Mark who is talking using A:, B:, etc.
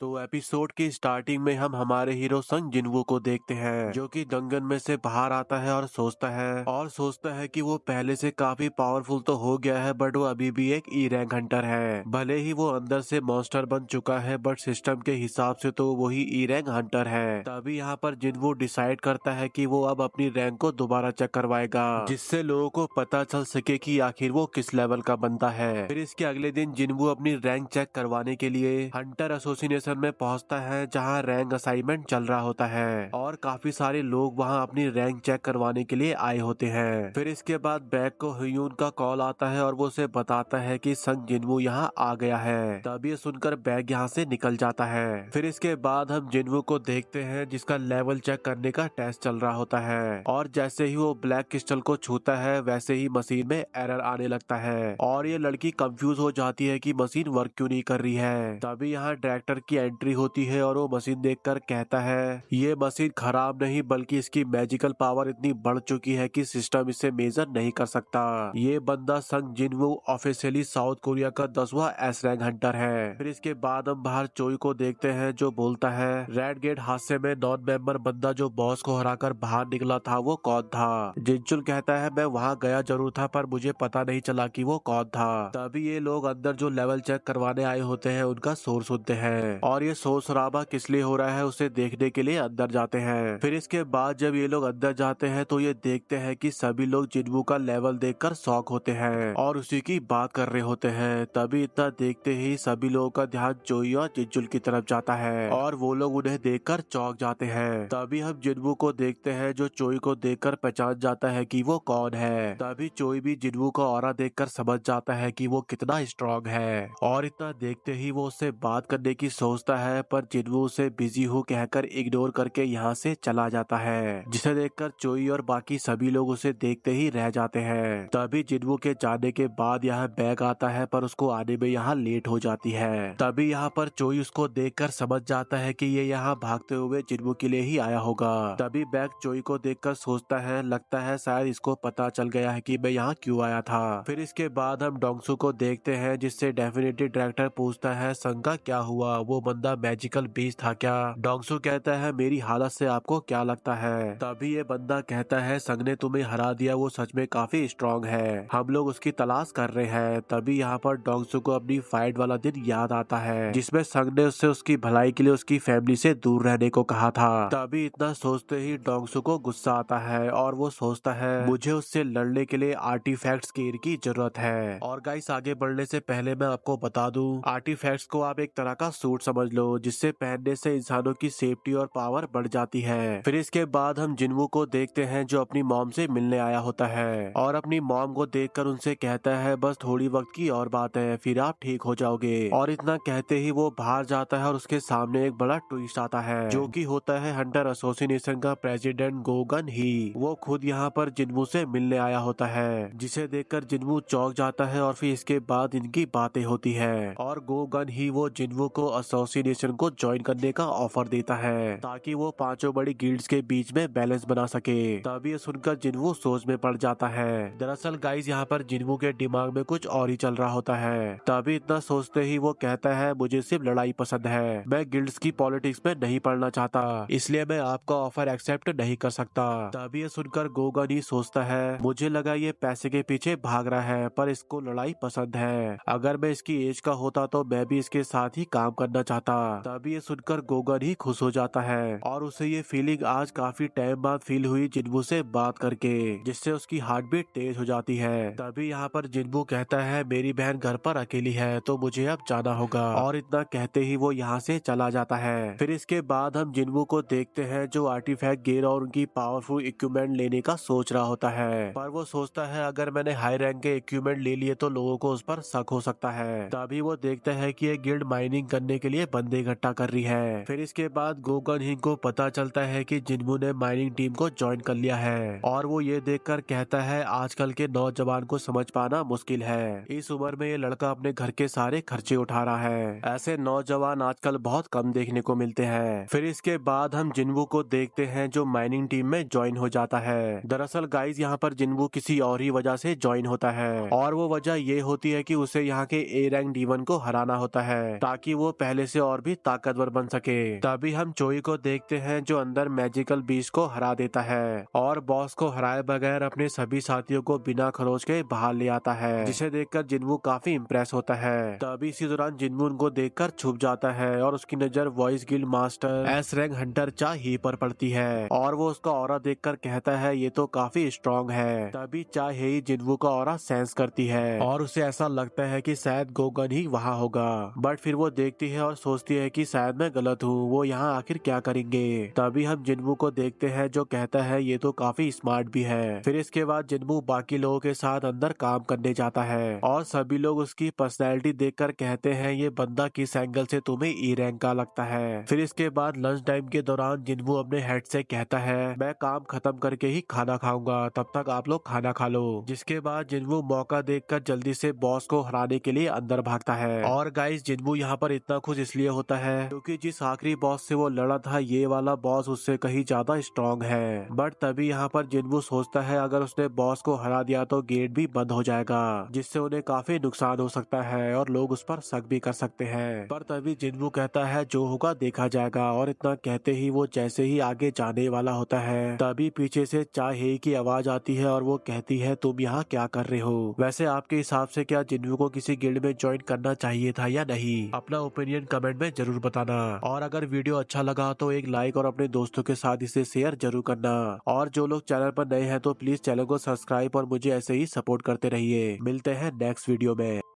A: तो एपिसोड की स्टार्टिंग में हम हमारे हीरो संग जिनवू को देखते हैं जो कि डंगन में से बाहर आता है और सोचता है कि वो पहले से काफी पावरफुल तो हो गया है बट वो अभी भी एक ई रैंक हंटर है। भले ही वो अंदर से मॉन्स्टर बन चुका है बट सिस्टम के हिसाब से तो वही ई रैंक हंटर है। तभी यहाँ पर जिनवू डिसाइड करता है कि वो अब अपनी रैंक को दोबारा चेक करवाएगा जिससे लोगों को पता चल सके कि आखिर वो किस लेवल का बंदा है। फिर इसके अगले दिन जिनवू अपनी रैंक चेक करवाने के लिए हंटर एसोसिएशन में पहुंचता है जहां रैंक असाइनमेंट चल रहा होता है और काफी सारे लोग वहां अपनी रैंक चेक करवाने के लिए आए होते हैं। फिर इसके बाद बैग को ह्यून का कॉल आता है और वो उसे बताता है कि संग जिनवू यहाँ आ गया है। तब ये सुनकर बैग यहाँ से निकल जाता है। फिर इसके बाद हम जिनवू को देखते हैं जिसका लेवल चेक करने का टेस्ट चल रहा होता है और जैसे ही वो ब्लैक क्रिस्टल को छूता है वैसे ही मशीन में एरर आने लगता है और ये लड़की कंफ्यूज हो जाती है कि मशीन वर्क क्यों नहीं कर रही है। तभी यहाँ डायरेक्टर की एंट्री होती है और वो मशीन देखकर कहता है ये मशीन खराब नहीं बल्कि इसकी मैजिकल पावर इतनी बढ़ चुकी है कि सिस्टम इसे मेजर नहीं कर सकता। ये बंदा संग जिनवू ऑफिशियली साउथ कोरिया का 10वां एस रैंक हंटर है। फिर इसके बाद हम बाहर चोई को देखते हैं जो बोलता है रेड गेट हादसे में नॉन मेंबर बंदा जो बॉस को हराकर बाहर निकला था वो कौन था। जिनचुल कहता है मैं वहाँ गया जरूर था पर मुझे पता नहीं चला कि वो कौन था। तभी ये लोग अंदर जो लेवल चेक करवाने आए होते हैं उनका शोर सुनते हैं और ये शोर शराबा किस लिए हो रहा है उसे देखने के लिए अंदर जाते हैं। फिर इसके बाद जब ये लोग अंदर जाते हैं तो ये देखते हैं कि सभी लोग जिनवू का लेवल देखकर शॉक होते हैं और उसी की बात कर रहे होते हैं। तभी इतना देखते ही सभी लोगों का ध्यान चोई और जिनचुल की तरफ जाता है और वो लोग उन्हें देखकर चौंक जाते हैं। तभी हम जिनवू को देखते हैं जो चोई को देखकर पहचान जाता है कि वो कौन है। तभी चोई भी जिनवू का ऑरा देखकर समझ जाता है कि वो कितना स्ट्रांग है और इतना देखते ही वो उससे बात करने की सोचता है पर जिनवू उसे बिजी हो कहकर इग्नोर करके यहाँ से चला जाता है जिसे देखकर चोई और बाकी सभी लोग उसे देखते ही रह जाते हैं। तभी जिनवू के जाने के बाद यहाँ बैग आता है पर उसको आने में यहाँ लेट हो जाती है। तभी यहाँ पर चोई उसको देखकर समझ जाता है कि ये यहाँ भागते हुए जिनवू के लिए ही आया होगा। तभी बैग चोई को देखकर सोचता है लगता है शायद इसको पता चल गया है कि मैं यहाँ क्यों आया था। फिर इसके बाद हम डोंगसू को देखते हैं जिससे डेफिनेटली डायरेक्टर पूछता है संग का क्या हुआ, वो बंदा मैजिकल बीज था क्या। डोंगसू कहता है मेरी हालत से आपको क्या लगता है। तभी ये बंदा कहता है संग ने तुम्हें हरा दिया, वो सच में काफी स्ट्रांग है, हम लोग उसकी तलाश कर रहे हैं। तभी यहाँ पर डोंगसू को अपनी फाइट वाला दिन याद आता है जिसमें संग ने उससे उसकी भलाई के लिए उसकी फैमिली से दूर रहने को कहा था। तभी इतना सोचते ही डोंगसू को गुस्सा आता है और वो सोचता है मुझे उससे लड़ने के लिए आर्टिफैक्ट्स की जरूरत है। और गाइस आगे बढ़ने से पहले मैं आपको बता दूं आर्टिफैक्ट्स को आप एक तरह का सूट समझ लो जिससे पहनने से इंसानों की सेफ्टी और पावर बढ़ जाती है। फिर इसके बाद हम जिनवू को देखते हैं जो अपनी मॉम से मिलने आया होता है और अपनी मॉम को देखकर उनसे कहता है बस थोड़ी वक्त की और बात है फिर आप ठीक हो जाओगे। और इतना कहते ही वो बाहर जाता है और उसके सामने एक बड़ा ट्विस्ट आता है जो कि होता है हंटर एसोसिएशन का प्रेसिडेंट गोगन ही। वो खुद यहाँ पर जिनवू से मिलने आया होता है जिसे देखकर जिनवू चौंक जाता है और फिर इसके बाद इनकी बातें होती है और गोगन ही वो जिनवू को एसोसिएशन को ज्वाइन करने का ऑफर देता है ताकि वो पांचों बड़ी गिल्ड्स के बीच में बैलेंस बना सके। तभी ये सुनकर जिनवू सोच में पड़ जाता है। दरअसल गाइस यहाँ पर जिनवू के दिमाग में कुछ और ही चल रहा होता है। तभी इतना सोचते ही वो कहता है मुझे सिर्फ लड़ाई पसंद है, मैं गिल्ड्स की पॉलिटिक्स में नहीं पढ़ना चाहता, इसलिए मैं आपका ऑफर एक्सेप्ट नहीं कर सकता। तभी ये सुनकर गोगन ही सोचता है मुझे लगा ये पैसे के पीछे भाग रहा है पर इसको लड़ाई पसंद है, अगर मैं इसकी एज का होता तो मैं भी इसके साथ ही काम करना चाहता। तभी ये सुनकर गोगन ही खुश हो जाता है और उसे ये फीलिंग आज काफी टाइम बाद फील हुई जिनवू से बात करके जिससे उसकी हार्ट बीट तेज हो जाती है। तभी यहाँ पर जिनवू कहता है मेरी बहन घर पर अकेली है तो मुझे अब जाना होगा और इतना कहते ही वो यहाँ से चला जाता है। फिर इसके बाद हम जिनवू को देखते हैं जो आर्टिफैक्ट गेर और उनकी पावरफुल इक्विपमेंट लेने का सोच रहा होता है पर वो सोचता है अगर मैंने हाई रैंक के इक्विपमेंट ले लिए तो लोगों को उस पर शक हो सकता है। तभी वो देखता है कि ये गिल्ड माइनिंग करने के लिए बंदे इकट्ठा कर रही है। फिर इसके बाद गोगन हिंग को पता चलता है कि जिनवू ने माइनिंग टीम को ज्वाइन कर लिया है और वो ये देखकर कहता है आजकल के नौजवान को समझ पाना मुश्किल है, इस उम्र में ये लड़का अपने घर के सारे खर्चे उठा रहा है, ऐसे नौजवान आजकल बहुत कम देखने को मिलते हैं। फिर इसके बाद हम जिनवू को देखते हैं जो माइनिंग टीम में ज्वाइन हो जाता है। दरअसल गाइस यहाँ पर जिनवू किसी और ही वजह से ज्वाइन होता है और वो वजह ये होती है कि उसे यहाँ के ए रैंक D1 को हराना होता है ताकि वो पहले से और भी ताकतवर बन सके। तभी हम चोई को देखते हैं जो अंदर मैजिकल बीस्ट को हरा देता है और बॉस को हराए बगैर अपने सभी साथियों को बिना खरोच के बाहर ले आता है, जिसे देखकर जिनवू काफी इम्प्रेस होता है। तभी इसी दौरान जिनवू उनको देखकर छुप जाता है और उसकी नजर voice guild master S rank Hunter चा ही पर पड़ती है और वो उसका ऑरा देखकर कहता है ये तो काफी स्ट्रॉन्ग है। तभी चा ही जिनवू का ऑरा सेंस करती है और उसे ऐसा लगता है कि शायद गोगन ही वहाँ होगा, बट फिर वो देखती है और सोचती है कि शायद मैं गलत हूँ, वो यहाँ आखिर क्या करेंगे। तभी हम जिनवू को देखते हैं जो कहता है ये तो काफी स्मार्ट भी है। फिर इसके बाद जिनवू बाकी लोगों के साथ अंदर काम करने जाता है और सभी लोग उसकी पर्सनैलिटी देखकर कहते हैं ये बंदा किस एंगल से तुम्हें ई रैंक का लगता है। फिर इसके बाद लंच टाइम के दौरान जिनवू अपने हेड से कहता है मैं काम खत्म करके ही खाना खाऊंगा, तब तक आप लोग खाना खा लो। जिसके बाद जिनवू मौका देखकर जल्दी से बॉस को हराने के लिए अंदर भागता है। और गाइस जिनवू यहाँ पर इतना खुश इसलिए होता है क्योंकि जिस आखिरी बॉस से वो लड़ा था ये वाला बॉस उससे कहीं ज्यादा स्ट्रॉन्ग है। बट तभी यहाँ पर जिनवू सोचता है अगर उसने बॉस को हरा दिया तो गेट भी बंद हो जाएगा, जिससे उन्हें काफी नुकसान हो सकता है और लोग उस पर शक भी कर सकते हैं। पर तभी जिनवू कहता है जो होगा देखा जाएगा, और इतना कहते ही वो जैसे ही आगे जाने वाला होता है तभी पीछे से चा हे की आवाज आती है और वो कहती है तुम यहाँ क्या कर रहे हो। वैसे आपके हिसाब से क्या जिनवू को किसी गिल्ड में ज्वाइन करना चाहिए था या नहीं? अपना ओपिनियन कमेंट में जरूर बताना। और अगर वीडियो अच्छा लगा तो एक लाइक और अपने दोस्तों के साथ इसे शेयर जरूर करना। और जो लोग चैनल पर नए हैं तो प्लीज चैनल को सब्सक्राइब और मुझे ऐसे ही सपोर्ट करते रहिए। मिलते हैं नेक्स्ट वीडियो में।